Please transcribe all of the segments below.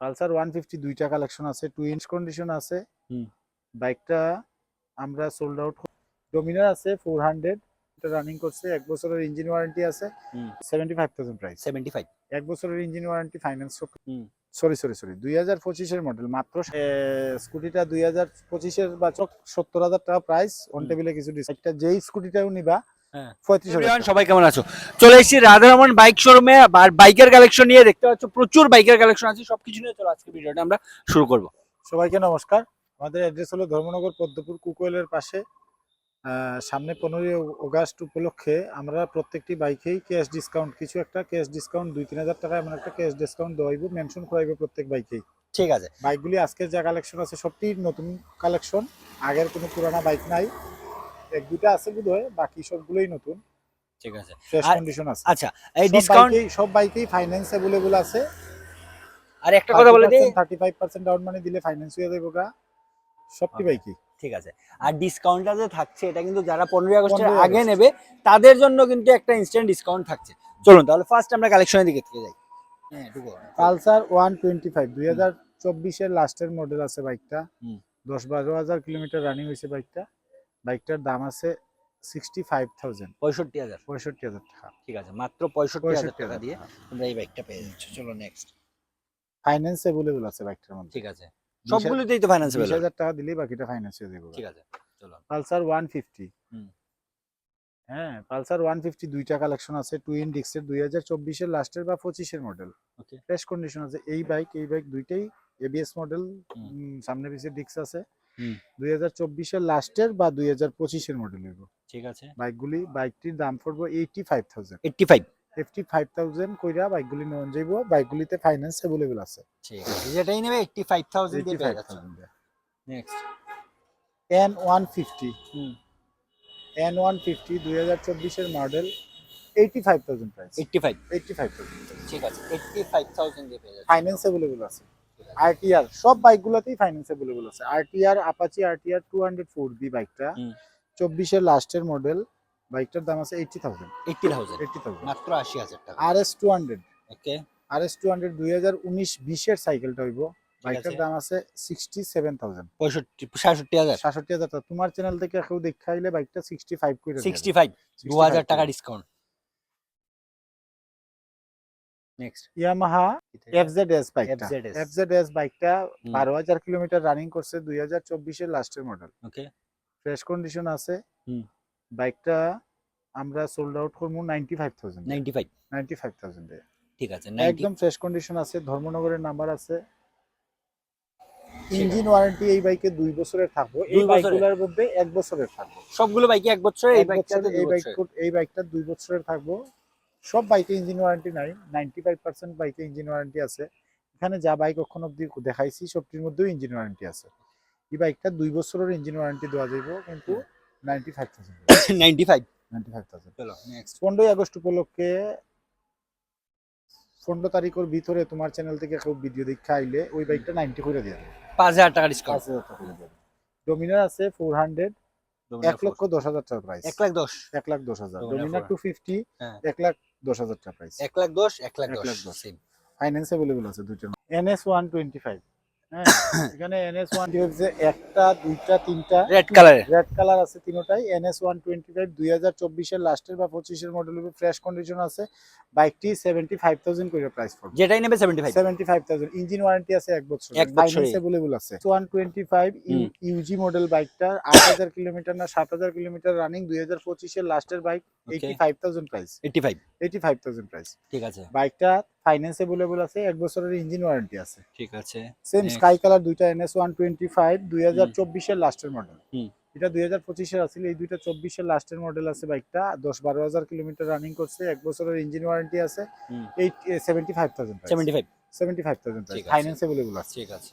Pulsar 150 দুইটা collection আছে, 2 inch condition আছে। বাইকটা আমরা সোল্ড আউট। ডোমিনার আছে 400, এটা রানিং করছে, 1 বছরের ইঞ্জিন ওয়ারেন্টি আছে। 75,000 প্রাইস। 75 1 বছরের ইঞ্জিন ওয়ারেন্টি, ফাইন্যান্স। সরি 2025 এর মডেল, মাত্র স্কুটিটা 2025 এর বা 70,000 টাকা প্রাইস। অন টেবিলে কিছু ডিসকাউন্ট, যেই স্কুটিটাও নিবা 35,000। সবাই কেমন আছো? চলে এসেছি রাধারমন বাইক শোরুমে, আর বাইকের কালেকশন নিয়ে দেখতে পাচ্ছ প্রচুর বাইকের কালেকশন আছে, সবকিছু নিয়ে চলো আজকে ভিডিওটা আমরা শুরু করব। সবাইকে নমস্কার। আমাদের অ্যাড্রেস হলো ধর্মনগর পদ্মপুর কুকওয়েলের পাশে। সামনে 15ই অগাস্ট উপলক্ষে আমরা প্রত্যেকটি বাইকেই ক্যাশ ডিসকাউন্ট, কিছু একটা ক্যাশ ডিসকাউন্ট 2-3 হাজার টাকা এমন একটা ক্যাশ ডিসকাউন্ট দেওয়াইব, মেনশন করাইব প্রত্যেক বাইকেই। ঠিক আছে। বাইকগুলি আজকের যা কালেকশন আছে সবটি নতুন কালেকশন, আগের কোনো পুরানা বাইক নাই, 1-2টা আছে বোধহয়, বাকি সবগুলোই নতুন। ঠিক আছে, ফ্রেশ কন্ডিশন আছে। আচ্ছা, এই ডিসকাউন্ট সব বাইকেই ফাইন্যান্স अवेलेबल আছে। আর একটা কথা বলে দিই, 35% ডাউন মানি দিলে ফাইন্যান্স হয়ে যাবে গা সবটি বাইকই। ঠিক আছে। আর ডিসকাউন্টটা যে থাকছে এটা কিন্তু যারা 15 আগস্টের আগে নেবে তাদের জন্য কিন্তু একটা ইনস্ট্যান্ট ডিসকাউন্ট থাকছে। চলুন তাহলে ফার্স্ট আমরা কালেকশনের দিকে থেকে যাই। হ্যাঁ, ঢুকো। পালসার 125 2024 এর লাস্টের মডেল আছে বাইকটা। 10-12 হাজার কিলোমিটার রানিং হয়েছে বাইকটা। বাইকটার দাম আছে 65,000, 65,000 টাকা। ঠিক আছে, মাত্র 65,000 টাকা দিয়ে তোমরা এই বাইকটা পেয়ে যাচ্ছ। চলো নেক্সট। ফাইন্যান্স अवेलेबल আছে বাইকটার মধ্যে। ঠিক আছে, সবগুলোতেই তো ফাইন্যান্স अवेलेबल। 20,000 টাকা দিলেই বাকিটা ফাইন্যান্স হয়ে যাবে। ঠিক আছে, চলো। পালসার 150। হ্যাঁ, পালসার 150 দুইটা কালেকশন আছে, 2 ইন ডিক্সের, 2024 এর লাস্টের বা 25 এর মডেল। ওকে, ফ্রেশ কন্ডিশন আছে। এই বাইক দুইটাই এবিএস মডেল, সামনে পিছে ডিক্স আছে। 2024 এর লাস্টের বা 2025 এর মডেল এর। ঠিক আছে। বাইকটির দাম পড়বে 85,000। 85,000 কইরা বাইকগুলি নিয়ে যাইবো। বাইকগুলিতে ফাইন্যান্স अवेलेबल আছে। ঠিক আছে, যেটাই নেবে 85,000 দিয়ে পেয়ে যাচ্ছ। নেক্সট। N150। N150 2024 এর মডেল, 85,000 প্রাইস। 85,000। ঠিক আছে, 85,000 দিয়ে পেয়ে যাচ্ছ। ফাইন্যান্স अवेलेबल আছে। আরটিআর সব বাইকগুলোতেই ফাইন্যান্স अवेलेबल আছে। আরটিআর আপাচি আরটিআর 204B বাইকটা 24 এর লাস্টের মডেল। বাইকটার দাম আছে 80,000। 80,000 মাত্র 80,000 টাকা। আরএস 200। ওকে, আরএস 200 2019-20 এর সাইকেলটা হইব। বাইকটার দাম আছে 67,000। 66,000 টাকা। তোমার চ্যানেল থেকে কেউ দেখাইলে বাইকটা 65 করে দেবে। 65, 2000 টাকা ডিসকাউন্ট। নেক্সট। ইয়ামাহা এফজেডএস বাইকটা। এফজেডএস বাইকটা 12,000 কিলোমিটার রানিং করছে, 2024 এর লাস্টের মডেল। ওকে, ফ্রেশ কন্ডিশন আছে। বাইকটা আমরা সোল্ড আউট করব 95,000। 95,000 এ। ঠিক আছে, একদম ফ্রেশ কন্ডিশন আছে। ধর্মনগরের নাম্বার আছে। ইঞ্জিন ওয়ারেন্টি এই বাইকে 2 বছরের থাকবে। এই বাইকগুলোর মধ্যে 1 বছরের থাকবে। সবগুলো বাইকে 1 বছরের, এই বাইকটাতে 2 বছরের। এই বাইকটা 2 বছরের থাকবে। সব বাইকে ইঞ্জিন ওয়ারেন্টি নাই, 95% বাইকে ইঞ্জিন ওয়ারেন্টি আছে। এখানে যা বাইক এখন অবধি দেখাইছি সবটির মধ্যেও ইঞ্জিন ওয়ারেন্টি আছে। এই বাইকটা 2 বছরের ইঞ্জিন ওয়ারেন্টি দেওয়া যাইব, কিন্তু 95,000। 95,000। চলো নেক্সট। 15ই আগস্ট উপলক্ষে 15 তারিখের ভিতরে তোমার চ্যানেল থেকে কেউ ভিডিও দেখে আইলে ওই বাইকটা 90 করে দেওয়া যাবে। 5,000 টাকা ডিসকাউন্ট। 5,000 টাকা করে দেবে। ডোমিনার আছে 400, 1,10,000 টাকা প্রাইস। 1,10,000। 1,10,000। ডোমিনার 250, 1,10,000 টাকা প্রাইস। 1,10,000 সেম। ফাইন্যান্স अवेलेबल আছে দুইটা। NS 125। হ্যাঁ, এখানে NS 125 একটা, দুইটা, তিনটা রেড কালার আছে, তিনটাই NS 125 2024 এর লাস্টের বা 25 এর মডেল হবে। ফ্রেশ কন্ডিশন আছে। বাইকটি 75,000 করে প্রাইস পড়বে। যেটাই নেবে 75,000। ইঞ্জিন ওয়ারেন্টি আছে 1 বছর। ফাইন্যান্স अवेलेबल আছে। 125 ইউজি মডেল বাইকটা 8,000 কিলোমিটার না 7,000 কিলোমিটার রানিং, 2025 এর লাস্টের বাইক। 85,000 প্রাইস। 85,000 প্রাইস। ঠিক আছে। বাইকটা ফাইন্যান্স अवेलेबल আছে, 1 বছরের ইঞ্জিন ওয়ারেন্টি আছে। ঠিক আছে। সেম স্কাই কালার দুইটা NS 125 2024 এর লাস্টের মডেল। এটা 2025 এর আছিল, এই দুইটা 24 এর লাস্টের মডেল আছে। বাইকটা 10-12 হাজার কিলোমিটার রানিং করছে, 1 বছরের ইঞ্জিন ওয়ারেন্টি আছে। 75,000 প্রাইস। 75,000 প্রাইস। ফাইন্যান্স अवेलेबल আছে। ঠিক আছে।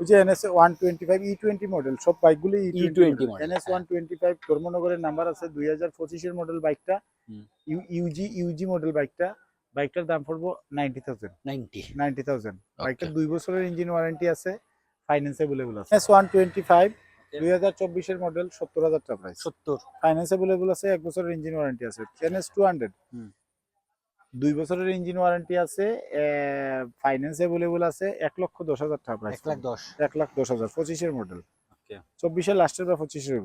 ওই যে NS 125 E20 মডেল, সব বাইকগুলো E20 মডেল। NS 125 ধর্মনগরের নাম্বার আছে, 2025 এর মডেল বাইকটা। ইউজি মডেল বাইকটা। বাইকটার দাম পড়বো 90,000। বাইকটার 2 বছরের ইঞ্জিন ওয়ারেন্টি আছে। ফাইন্যান্স अवेलेबल আছে। NS 125 2024 এর মডেল, 70,000 টাকা প্রাইস। 70। ফাইন্যান্স अवेलेबल আছে, 1 বছরের ইঞ্জিন ওয়ারেন্টি আছে। NS 200 2 বছরের ইঞ্জিন ওয়ারেন্টি আছে, ফাইন্যান্স अवेलेबल আছে, 1,10,000 টাকা প্রাইস। 1,10,000 1,10,000 25 এর মডেল। ওকে 24 এর লাস্টের বা 25 এর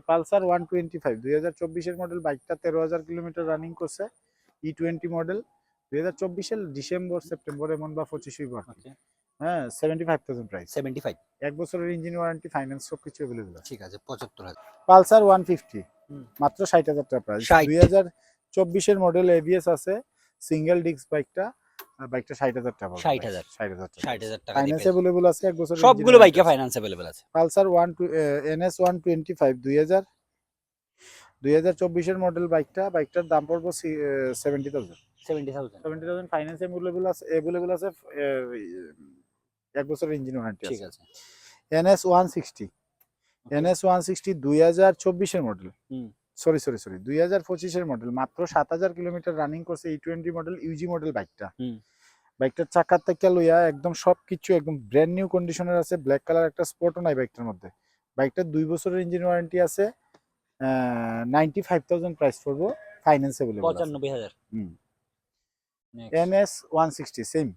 পালসার 125 2024 এর মডেল, বাইকটা 13,000 কিলোমিটার রানিং করছে। E20 মডেল, 2024 এর ডিসেম্বর সেপ্টেম্বর এমন বা 25 হইব আর কি। ওকে হ্যাঁ 75,000 প্রাইস। 75 1 বছরের ইঞ্জিন ওয়ারেন্টি, ফাইন্যান্স সবকিছু अवेलेबल আছে। ঠিক আছে 75,000 পালসার 150 হুম। মাত্র 60,000 টাকা প্রাইস। 60 2024 এর মডেল, এবিএস আছে, সিঙ্গেল ডিস্ক বাইকটা। বাইকটা 60,000 টাকা পড়বে। 60,000 60,000 টাকা। 60,000 টাকা ফাইন্যান্স দিয়ে अवेलेबल আছে, 1 বছরের সবগুলো বাইকে ফাইন্যান্স अवेलेबल আছে। পালসার 1 NS 125 2024 এর মডেল বাইকটা। বাইকটার দাম পড়বে 70,000। 70,000 ফাইন্যান্স अवेलेबल আছে। 1 বছরের ইঞ্জিন ওয়ারেন্টি ঠিক আছে। আছে NS 160 NS 160 2024 এর মডেল। হুম। সরি 2025 এর মডেল, মাত্র 7,000 কিলোমিটার রানিং করছে। E20 মডেল, ইউজি মডেল বাইকটা। হুম। বাইকটার চাকার থেকে লইয়া একদম সবকিছু একদম ব্র্যান্ড নিউ কন্ডিশনের আছে। ব্ল্যাক কালার একটা স্পটও নাই বাইকটার মধ্যে। বাইকটার 2 বছরের ইঞ্জিন ওয়ারেন্টি আছে। 95,000 প্রাইস পড়বো, ফাইন্যান্স अवेलेबल আছে। 95,000 হুম। নেক্সট NS 160 সেম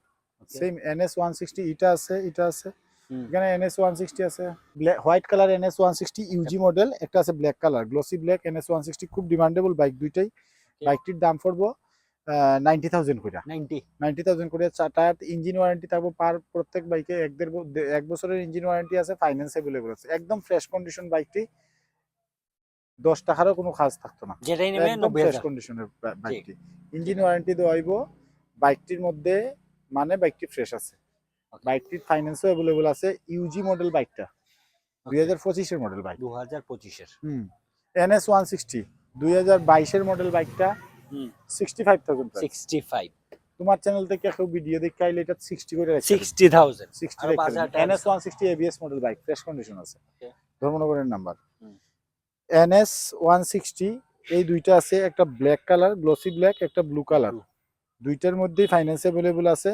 NS 160 এটা আছে। এখানে NS 160 আছে, white colour NS 160 Yuji model, একটা আছে black colour glossy black. NS 160 খুব ডিমান্ডেবল বাইক দুইটাই। বাইকটির দাম পড়বো 90,000 করে। 90,000 করে। টায়ার, ইঞ্জিন ওয়ারেন্টি থাকবো প্রত্যেক বাইকে 1 বছরের ইঞ্জিন ওয়ারেন্টি আছে, ফাইন্যান্স अवेलेबल আছে। একদম ফ্রেশ কন্ডিশন বাইকটি, 10 টাকারও কোনো কাজ থাকতো না, যেটাই নেবে একদম ফ্রেশ 90,000 কন্ডিশনের বাইকটি। ইঞ্জিন ওয়ারেন্টি দেওয়া হইব বাইকটির মধ্যে, মানে বাইকটি ফ্রেশ আছে। Okay. বাইকটির ফাইন্যান্সও अवेलेबल আছে। ইউজি মডেল বাইকটা, 2025 এর মডেল বাইক। 2025 এর NS 160 2022 এর মডেল বাইকটা। 65,000 প্রাইস। 65 তোমার চ্যানেল থেকে কেউ ভিডিও দেখে আইলে এটা 60 করে রাখছে। 60,000 60 আরো 5,000 টাকা NS 160 ABS model bike, fresh condition আছে। Okay. ধর্মনগরের নাম্বার। হুম। NS 160 এই দুইটা আছে, একটা ব্ল্যাক কালার গ্লসি ব্ল্যাক, একটা ব্লু কালার। দুইটার মধ্যেই ফাইন্যান্স अवेलेबल আছে।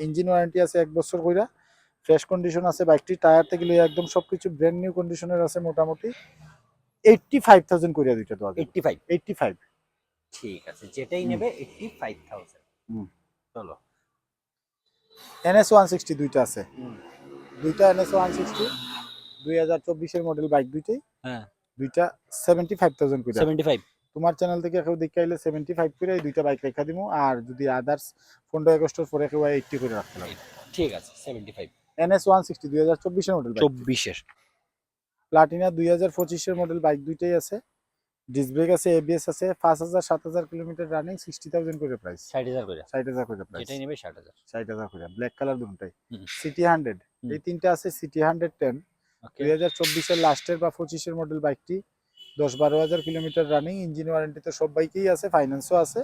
ইঞ্জিন ওয়ারেন্টি আছে 1 বছর কইরা, ফ্রেশ কন্ডিশন আছে। বাইকটি টায়ার থেকে লইয়া একদম সবকিছু ব্র্যান্ড নিউ কন্ডিশনের আছে। মোটামুটি 85,000 কইরা দুইটা দেওয়া যাবে। 85 85। ঠিক আছে, যেটাই নেবে 85,000 হুম। চলো NS 160 দুইটা আছে, হুম। দুইটা NS 160 2024 এর মডেল বাইক দুইটাই। হ্যাঁ দুইটা 75,000 কইরা। 75 তোমার চ্যানেল থেকে কেউ দেখে আইলে 75 করে এই দুইটা বাইক রেখা দিমু। আর যদি আদার্স 15 আগস্টের পরে কেউ 80 করে রাখতে লাগবে। ঠিক আছে 75 NS 160 2024 এর মডেল বাইক। 24 এর প্লাটিনা 2025 এর মডেল বাইক দুইটাই আছে। ডিস্ক ব্রেক আছে, এবিএস আছে। 5,000 7,000 কিলোমিটার রানিং, 60,000 করে প্রাইস। 60,000 করে 60,000 করে প্রাইস। যেটাই নেবে 60,000 60,000 করে। ব্ল্যাক কালার দুটোই। হুম। সিটি 100 হুম। এই তিনটা আছে। সিটি 110 ওকে 2024 এর লাস্টের বা 25 এর মডেল বাইকটি। 10-12,000 কিলোমিটার রানিং, ইঞ্জিন ওয়ারেন্টিতে সব বাইকেই আছে, ফাইন্যান্সও আছে,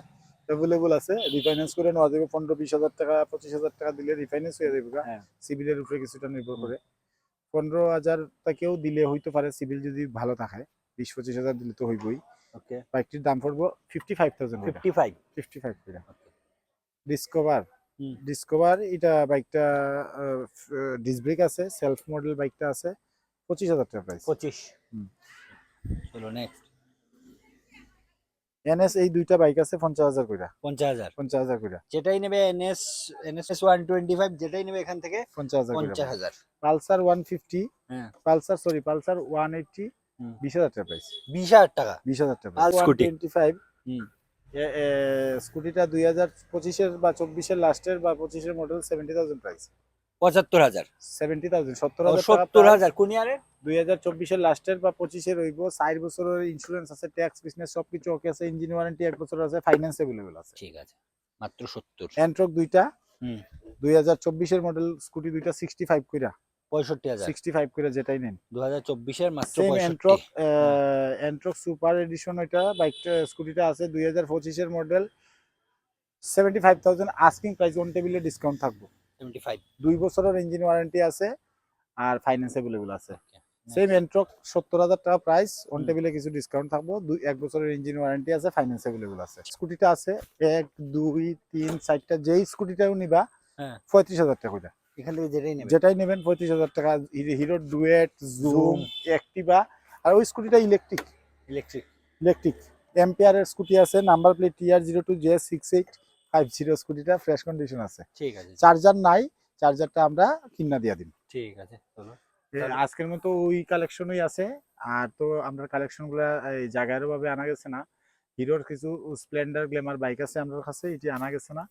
अवेलेबल আছে। রিফাইন্যান্স করে নেওয়া যাবে। 15-20,000 টাকা 25,000 টাকা দিলে রিফাইন্যান্স হয়ে যাবে। হ্যাঁ সিভিলের উপরে কিছুটা নির্ভর করে। 15,000 টাকাও দিলে হইতে পারে, সিভিল যদি ভালো থাকে। 20-25,000 দিলে তো হইবই। ওকে বাইকটির দাম পড়বো 55,000 করে। 55 করে। ওকে ডিসকভার হুম। ডিসকভার এটা বাইকটা ডিস্ক ব্রেক আছে, সেলফ মডেল বাইকটা আছে। 25,000 টাকা প্রাইস। 25 হুম। চলো নেক্সট NS এই দুইটা বাইক আছে 50,000 করে। 50,000 50,000 করে। যেটাই নেবে NS 125 যেটাই নেবে এখান থেকে 50,000 করে। 50,000 পালসার 150 হ্যাঁ পালসার 180 হুম। 20,000 টাকা প্রাইস। 20,000 টাকা 20,000 টাকা আর প্রাইস। স্কুটি? 125 হুম। স্কুটিটা 2025 এর বা 24 এর লাস্টের বা 25 এর মডেল, 70,000 প্রাইস। 75,000 70,000 ও 70,000 টাকা 70,000 কোন ইয়ারে 2024 এর লাস্টের বা 25 এর হইব। 4 বছরের ইন্স্যুরেন্স আছে, ট্যাক্স বিজনেস সবকিছু ওকে আছে। ইঞ্জিন ওয়ারেন্টি 1 বছর আছে, ফাইন্যান্স अवेलेबल আছে। ঠিক আছে মাত্র 70 এন্ট্রক দুইটা হুম 2024 এর মডেল স্কুটি দুইটা 65 কইরা। 65,000 65 কইরা যেটাই নেন। 2024 এর মাত্র সেম 65 এন্ট্রক সুপার এডিশন, ওইটা বাইকটা স্কুটিটা আছে 2025 এর মডেল। 75,000 আস্কিং প্রাইস, অন টেবিলে ডিসকাউন্ট থাকবো। 75 2 বছরের ইঞ্জিন ওয়ারেন্টি আছে আর ফাইন্যান্স अवेलेबल আছে। ওকে সেম এন্ট্রক 70,000 টাকা প্রাইস, অন হুম। টেবিলে কিছু ডিসকাউন্ট থাকবো। 1 বছরের ইঞ্জিন ওয়ারেন্টি আছে, ফাইন্যান্স अवेलेबल আছে। স্কুটিটা আছে 1 2 3 4টা, যেই স্কুটিটাও নিবা হ্যাঁ 35,000 টাকা করে। এখান থেকে যেটাই নেবে যেটাই নেবেন 35,000 টাকা। Hero Duet, Zoom, Zoom. Activa. আর ওই স্কুটিটা ইলেকট্রিক ইলেকট্রিক এম্পিয়ারের স্কুটি আছে। নাম্বার প্লেট TR02J68 50 স্কুটিটা ফ্রেশ কন্ডিশন আছে। ঠিক আছে চার্জার নাই, চার্জারটা আমরা কিনা দিয়া দিন। ঠিক আছে চলো আজকের মতো ওই কালেকশনই আছে। আর তো আমরা কালেকশন গুলা এই জায়গার ভাবে আনা গেছে না। হিরোর কিছু স্প্লেন্ডার গ্ল্যামার বাইক আছে আমাদের কাছে, এটি আনা গেছে না।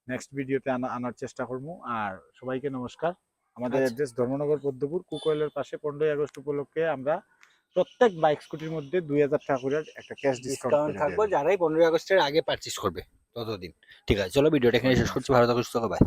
নেক্সট ভিডিওতে আনার চেষ্টা করবো। আর সবাইকে নমস্কার। আমাদের আচ্ছা। অ্যাড্রেস ধর্মনগর পদ্মপুর কুকোয়েলের পাশে। 15ই আগস্ট উপলক্ষে আমরা প্রত্যেক বাইক স্কুটির মধ্যে 2000 টাকা করে একটা ক্যাশ ডিসকাউন্ট ডিসকাউন্ট করে থাকবে দেব। যারাই 15ই আগস্টের আগে পারচেজ করবে ততদিন। ঠিক আছে চলো ভিডিওটা এখানে শেষ করছি, ভালো থাকো সুস্থ থাকো, বাই।